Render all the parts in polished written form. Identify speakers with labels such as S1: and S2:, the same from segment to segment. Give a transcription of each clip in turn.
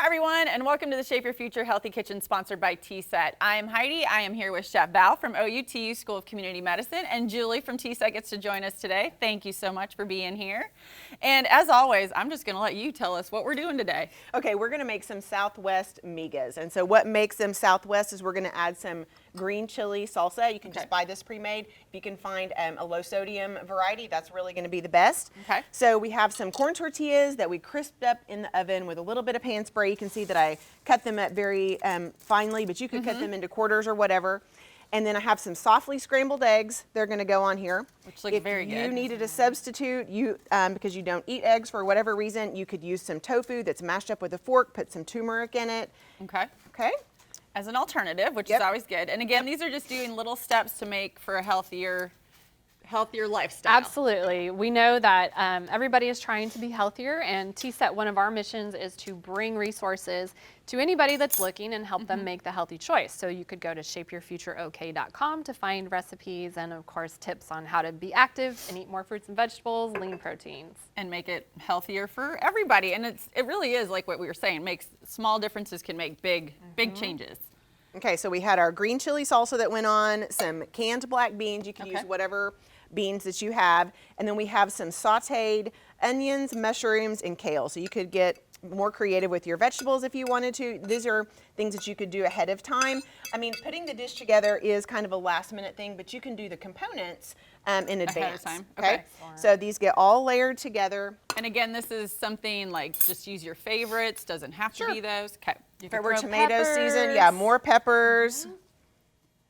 S1: everyone, and welcome to the Shape Your Future Healthy Kitchen sponsored by TSET. I'm Heidi. I am here with Chef Val from OUTU School of Community Medicine, and Julie from TSET gets to join us today. Thank you so much for being here. And as always, I'm just going to let you tell us what we're doing today.
S2: Okay, we're going to make some Southwest Migas. And so what makes them Southwest is we're going to add some green chili salsa. You can just buy this pre-made. If you can find a low sodium variety, that's really going to be the best.
S1: Okay.
S2: So we have some corn tortillas that we crisped up in the oven with a little bit of pan spray. You can see that I cut them up very finely, but you could cut them into quarters or whatever. And then I have some softly scrambled eggs. They're going to go on here.
S1: Which looks very good.
S2: If you needed a substitute, because you don't eat eggs for whatever reason, you could use some tofu that's mashed up with a fork, put some turmeric in it.
S1: Okay.
S2: Okay.
S1: As an alternative, which is always good. And again, these are just doing little steps to make for a healthier lifestyle.
S3: Absolutely. We know that everybody is trying to be healthier, and TSET, one of our missions is to bring resources to anybody that's looking and help them make the healthy choice. So you could go to shapeyourfutureok.com to find recipes and, of course, tips on how to be active and eat more fruits and vegetables, lean proteins.
S1: And make it healthier for everybody. And it really is like what we were saying, small differences can make big changes.
S2: Okay, so we had our green chili salsa that went on, some canned black beans. You can use whatever beans that you have. And then we have some sauteed onions, mushrooms, and kale. So you could get more creative with your vegetables if you wanted to. These are things that you could do ahead of time. I mean, putting the dish together is kind of a last minute thing, but you can do the components in advance.
S1: Ahead of time.
S2: Okay. So these get all layered together.
S1: And again, this is something like just use your favorites. Doesn't have to be those. Okay.
S2: If it were tomato season, more peppers.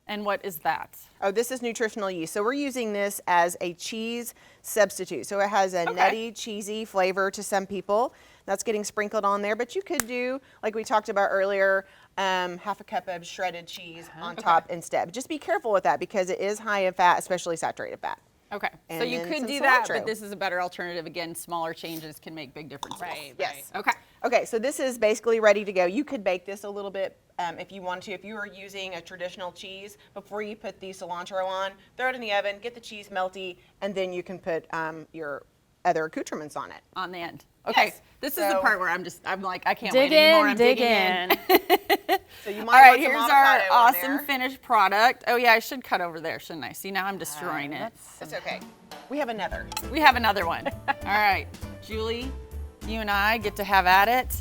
S1: And what is that?
S2: Oh, this is nutritional yeast. So we're using this as a cheese substitute. So it has a nutty, cheesy flavor to some people. That's getting sprinkled on there. But you could do, like we talked about earlier, half a cup of shredded cheese on top instead. But just be careful with that because it is high in fat, especially saturated fat.
S1: Okay,
S2: And
S1: so you
S2: then
S1: could
S2: some
S1: do that,
S2: cilantro.
S1: but this is a better alternative. Again, smaller changes can make big differences.
S3: Right.
S2: Yes.
S1: Okay.
S2: Okay, so this is basically ready to go. You could bake this a little bit if you want to. If you were using a traditional cheese, before you put the cilantro on, throw it in the oven, get the cheese melty, and then you can put your other accoutrements on it.
S1: On the end. Okay,
S2: Yes.
S1: this is the
S2: So-
S1: part where I'm like, I can't
S3: Dig
S1: wait anymore.
S3: in,
S1: I'm
S3: dig
S1: digging
S2: So you
S1: All
S2: might
S1: right,
S2: want some
S1: here's our
S2: avocado on
S1: awesome
S2: there.
S1: finished product. Oh yeah, I should cut over there, shouldn't I? See, now I'm destroying it.
S2: It's okay. We have another.
S1: We have another one. All right, Julie, you and I get to have at it.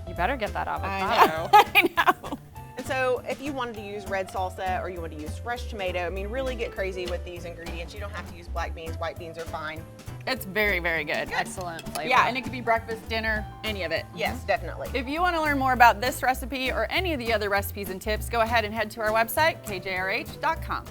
S3: You better get that avocado.
S1: I know.
S2: And so if you wanted to use red salsa or you want to use fresh tomato, I mean, really get crazy with these ingredients. You don't have to use black beans. White beans are fine.
S1: It's very, very good.
S3: Excellent flavor.
S1: Yeah, and it could be breakfast, dinner, any of it.
S2: Yes, definitely.
S1: If you want to learn more about this recipe or any of the other recipes and tips, go ahead and head to our website, kjrh.com.